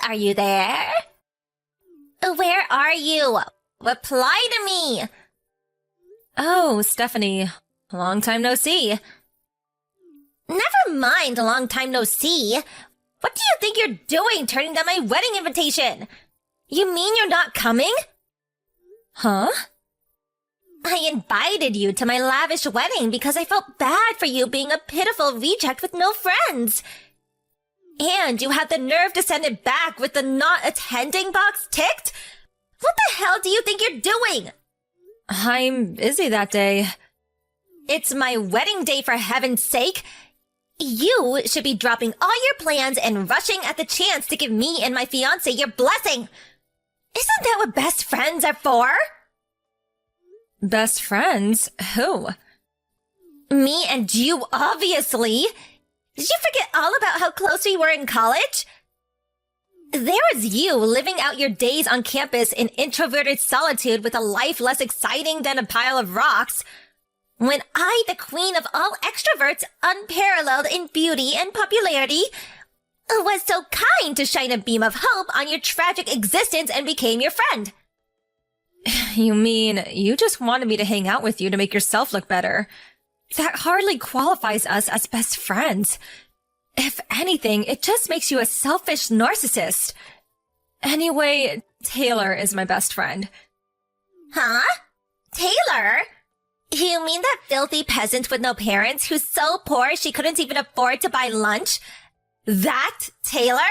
are you there? Where are you? Reply to me! Oh, Stephanie. Long time no see. Never mind, long time no see. What do you think you're doing turning down my wedding invitation? You mean you're not coming? Huh? I invited you to my lavish wedding because I felt bad for you being a pitiful reject with no friends. And you had the nerve to send it back with the not attending box ticked? What the hell do you think you're doing? I'm busy that day. It's my wedding day, for heaven's sake. You should be dropping all your plans and rushing at the chance to give me and my fiancé your blessing. Isn't that what best friends are for? Best friends? Who? Me and you, obviously. Did you forget all about how close we were in college? There was you living out your days on campus in introverted solitude with a life less exciting than a pile of rocks. When I, the queen of all extroverts, unparalleled in beauty and popularity, was so kind to shine a beam of hope on your tragic existence and became your friend. You mean you just wanted me to hang out with you to make yourself look better? That hardly qualifies us as best friends. If anything, it just makes you a selfish narcissist. Anyway, Taylor is my best friend. Huh? Taylor? You mean that filthy peasant with no parents who's so poor she couldn't even afford to buy lunch? That Taylor?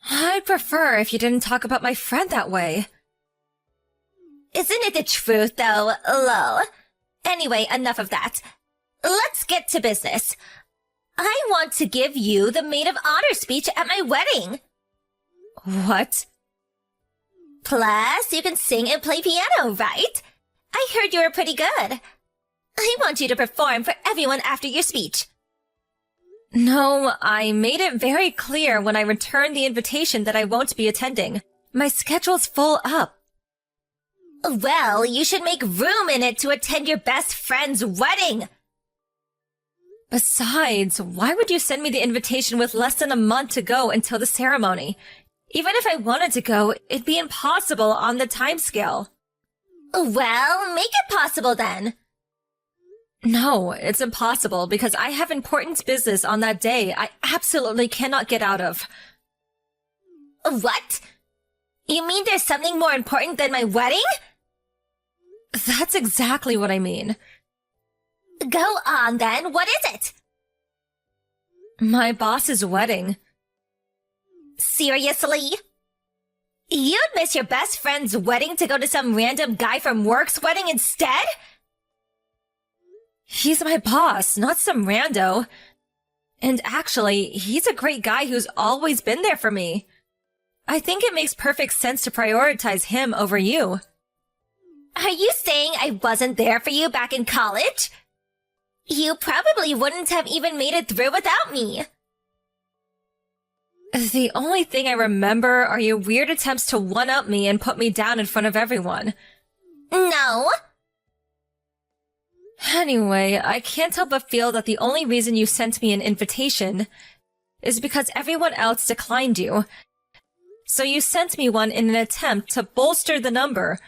I'd prefer if you didn't talk about my friend that way. Isn't it the truth, though, lol? Anyway, enough of that. Let's get to business. I want to give you the maid of honor speech at my wedding. What? Plus, you can sing and play piano, right? I heard you were pretty good. I want you to perform for everyone after your speech. No, I made it very clear when I returned the invitation that I won't be attending. My schedule's full up. Well, you should make room in it to attend your best friend's wedding. Besides, why would you send me the invitation with less than a month to go until the ceremony? Even if I wanted to go, it'd be impossible on the timescale. Well, make it possible then. No, it's impossible because I have important business on that day I absolutely cannot get out of. What? You mean there's something more important than my wedding? That's exactly what I mean. Go on then, what is it? My boss's wedding. Seriously? You'd miss your best friend's wedding to go to some random guy from work's wedding instead? He's my boss, not some rando. And actually, he's a great guy who's always been there for me. I think it makes perfect sense to prioritize him over you. Are you saying I wasn't there for you back in college? You probably wouldn't have even made it through without me. The only thing I remember are your weird attempts to one-up me and put me down in front of everyone. No. Anyway, I can't help but feel that the only reason you sent me an invitation is because everyone else declined you. So you sent me one in an attempt to bolster the number,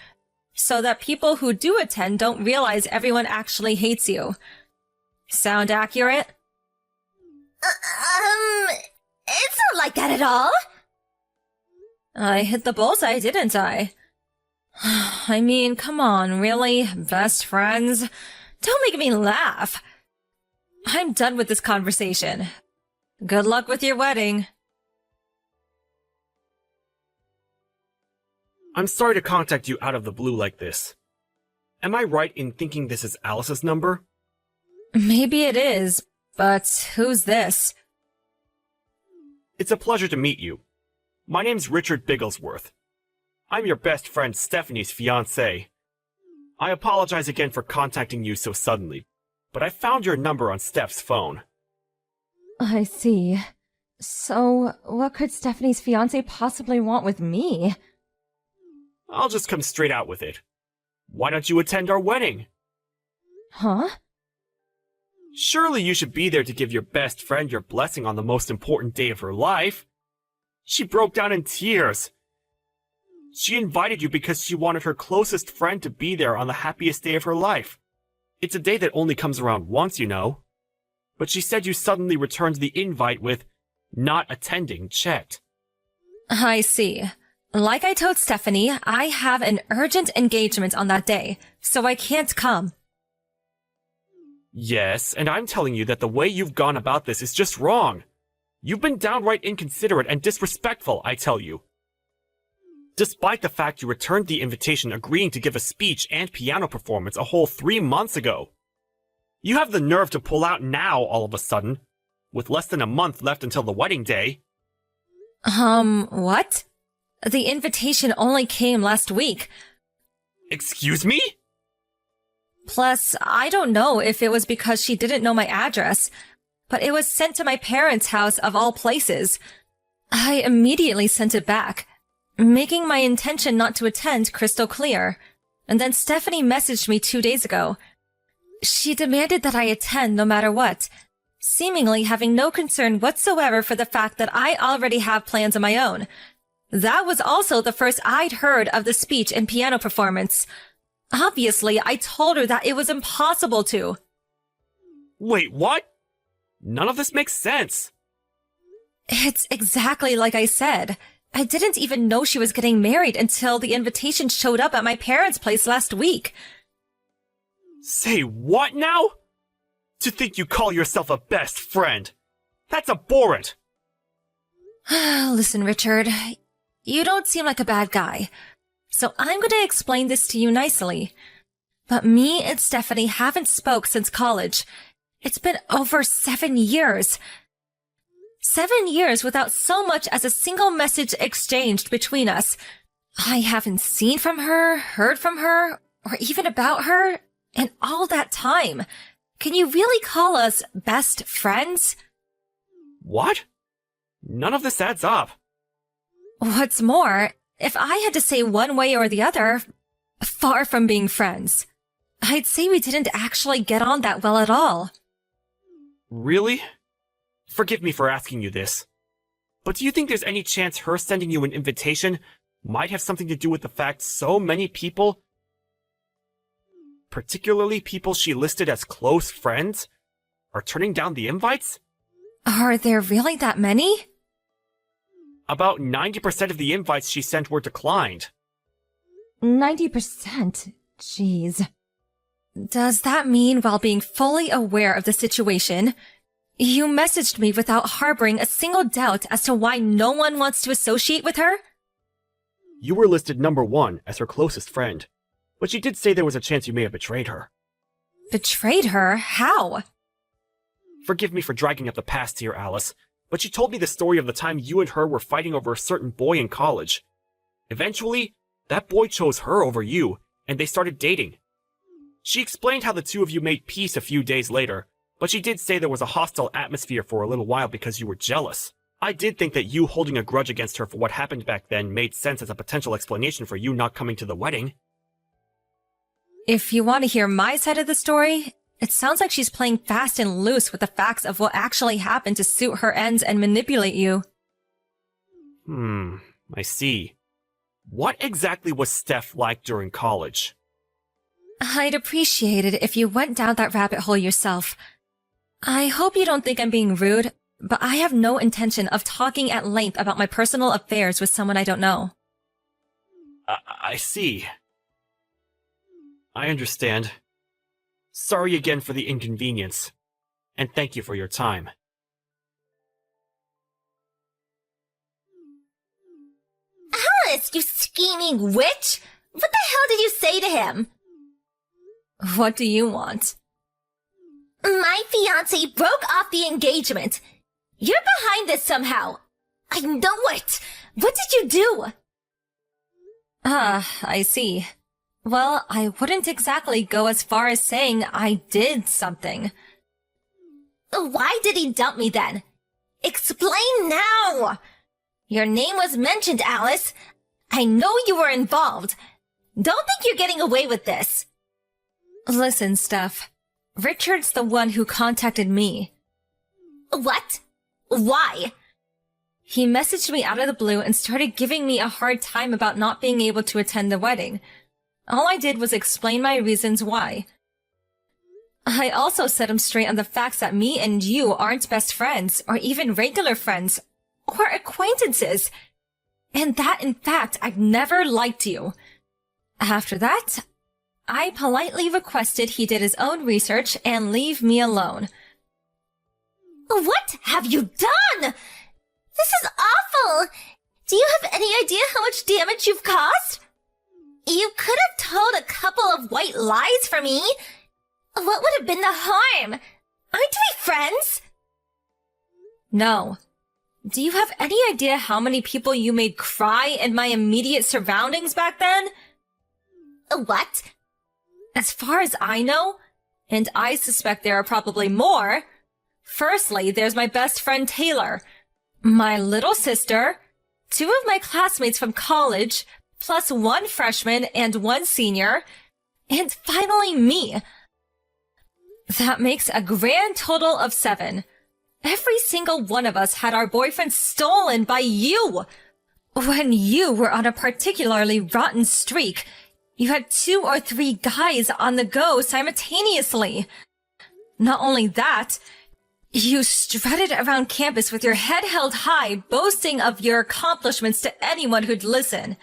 so that people who do attend don't realize everyone actually hates you. Sound accurate? It's not like that at all. I hit the bullseye, didn't I? I mean, come on, really? Best friends? Don't make me laugh. I'm done with this conversation. Good luck with your wedding. I'm sorry to contact you out of the blue like this. Am I right in thinking this is Alice's number? Maybe it is, but who's this? It's a pleasure to meet you. My name's Richard Bigglesworth. I'm your best friend Stephanie's fiancé. I apologize again for contacting you so suddenly, but I found your number on Steph's phone. I see. So, what could Stephanie's fiancé possibly want with me? I'll just come straight out with it. Why don't you attend our wedding? Huh? Surely you should be there to give your best friend your blessing on the most important day of her life. She broke down in tears. She invited you because she wanted her closest friend to be there on the happiest day of her life. It's a day that only comes around once, you know. But she said you suddenly returned the invite with not attending checked. I see. Like I told Stephanie, I have an urgent engagement on that day, so I can't come. Yes, and I'm telling you that the way you've gone about this is just wrong. You've been downright inconsiderate and disrespectful, I tell you. Despite the fact you returned the invitation agreeing to give a speech and piano performance a whole 3 months ago. You have the nerve to pull out now all of a sudden, with less than a month left until the wedding day. What? The invitation only came last week. Excuse me? Plus, I don't know if it was because she didn't know my address, but it was sent to my parents' house of all places. I immediately sent it back, making my intention not to attend crystal clear. And then Stephanie messaged me 2 days ago. She demanded that I attend no matter what, seemingly having no concern whatsoever for the fact that I already have plans of my own. That was also the first I'd heard of the speech and piano performance. Obviously, I told her that it was impossible to. Wait, what? None of this makes sense. It's exactly like I said. I didn't even know she was getting married until the invitation showed up at my parents' place last week. Say what now? To think you call yourself a best friend. That's abhorrent. Listen, Richard, you don't seem like a bad guy, so I'm going to explain this to you nicely. But me and Stephanie haven't spoke since college. It's been over 7 years. 7 years without so much as a single message exchanged between us. I haven't seen from her, heard from her, or even about her in all that time. Can you really call us best friends? What? None of this adds up. What's more, if I had to say one way or the other, far from being friends, I'd say we didn't actually get on that well at all. Really? Forgive me for asking you this, but do you think there's any chance her sending you an invitation might have something to do with the fact so many people, particularly people she listed as close friends, are turning down the invites? Are there really that many? About 90% of the invites she sent were declined. 90%? Jeez. Does that mean, while being fully aware of the situation, you messaged me without harboring a single doubt as to why no one wants to associate with her? You were listed number 1 as her closest friend, but she did say there was a chance you may have betrayed her. Betrayed her? How? Forgive me for dragging up the past here, Alice, but she told me the story of the time you and her were fighting over a certain boy in college. Eventually, that boy chose her over you, and they started dating. She explained how the two of you made peace a few days later, but she did say there was a hostile atmosphere for a little while because you were jealous. I did think that you holding a grudge against her for what happened back then made sense as a potential explanation for you not coming to the wedding. If you want to hear my side of the story, it sounds like she's playing fast and loose with the facts of what actually happened to suit her ends and manipulate you. I see. What exactly was Steph like during college? I'd appreciate it if you went down that rabbit hole yourself. I hope you don't think I'm being rude, but I have no intention of talking at length about my personal affairs with someone I don't know. I see. I understand. Sorry again for the inconvenience, and thank you for your time. Alice, you scheming witch! What the hell did you say to him? What do you want? My fiancé broke off the engagement. You're behind this somehow. I know it. What did you do? I see. Well, I wouldn't exactly go as far as saying I did something. Why did he dump me then? Explain now! Your name was mentioned, Alice. I know you were involved. Don't think you're getting away with this. Listen, Steph. Richard's the one who contacted me. What? Why? He messaged me out of the blue and started giving me a hard time about not being able to attend the wedding. All I did was explain my reasons why. I also set him straight on the facts that me and you aren't best friends, or even regular friends, or acquaintances, and that, in fact, I've never liked you. After that, I politely requested he did his own research and leave me alone. What have you done? This is awful! Do you have any idea how much damage you've caused? You could have told a couple of white lies for me. What would have been the harm? Aren't we friends? No. Do you have any idea how many people you made cry in my immediate surroundings back then? What? As far as I know, and I suspect there are probably more, firstly, there's my best friend Taylor, my little sister, 2 of my classmates from college, plus 1 freshman and 1 senior, and finally me. That makes a grand total of 7. Every single one of us had our boyfriends stolen by you. When you were on a particularly rotten streak, you had 2 or 3 guys on the go simultaneously. Not only that, you strutted around campus with your head held high, boasting of your accomplishments to anyone who'd listen,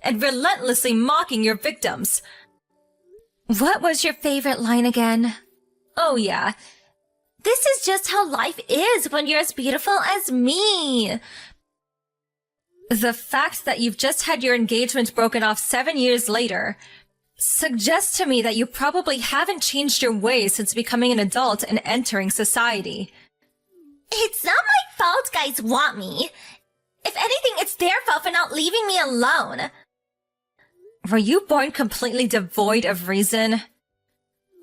and relentlessly mocking your victims. What was your favorite line again? Oh yeah, this is just how life is when you're as beautiful as me. the fact that you've just had your engagement broken off 7 years later suggests to me that you probably haven't changed your ways since becoming an adult and entering society. It's not my fault guys want me. If anything, it's their fault for not leaving me alone. Were you born completely devoid of reason?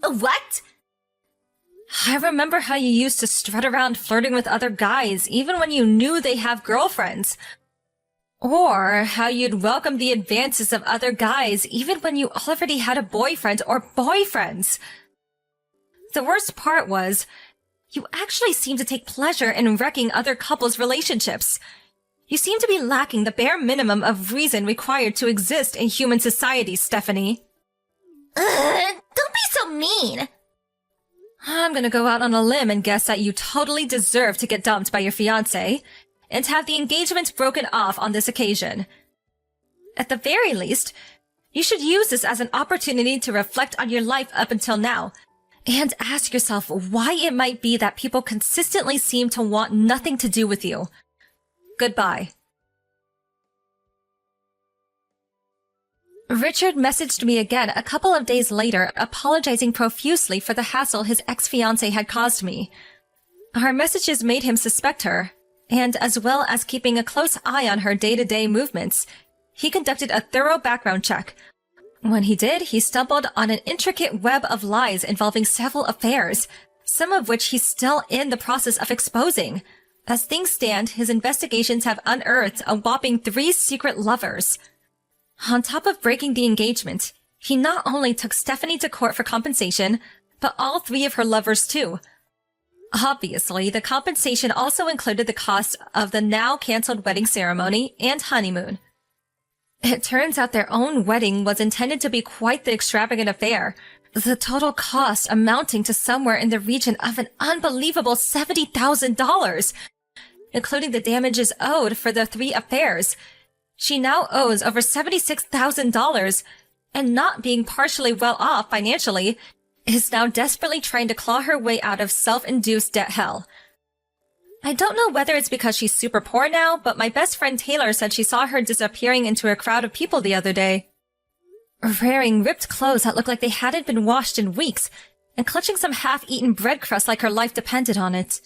What? I remember how you used to strut around flirting with other guys even when you knew they have girlfriends. Or how you'd welcome the advances of other guys even when you already had a boyfriend or boyfriends. The worst part was, you actually seemed to take pleasure in wrecking other couples' relationships. You seem to be lacking the bare minimum of reason required to exist in human society, Stephanie. Don't be so mean. I'm gonna go out on a limb and guess that you totally deserve to get dumped by your fiancé and have the engagement broken off on this occasion. At the very least, you should use this as an opportunity to reflect on your life up until now and ask yourself why it might be that people consistently seem to want nothing to do with you. Goodbye. Richard messaged me again a couple of days later, apologizing profusely for the hassle his ex-fiancée had caused me. Our messages made him suspect her, and as well as keeping a close eye on her day-to-day movements, he conducted a thorough background check. When he did, he stumbled on an intricate web of lies involving several affairs, some of which he's still in the process of exposing. As things stand, his investigations have unearthed a whopping 3 secret lovers. On top of breaking the engagement, he not only took Stephanie to court for compensation, but all 3 of her lovers too. Obviously, the compensation also included the cost of the now cancelled wedding ceremony and honeymoon. It turns out their own wedding was intended to be quite the extravagant affair, the total cost amounting to somewhere in the region of an unbelievable $70,000, including the damages owed for the 3 affairs. She now owes over $76,000, and not being partially well off financially, is now desperately trying to claw her way out of self-induced debt hell. I don't know whether it's because she's super poor now, but my best friend Taylor said she saw her disappearing into a crowd of people the other day. Wearing ripped clothes that looked like they hadn't been washed in weeks, and clutching some half-eaten bread crust like her life depended on it.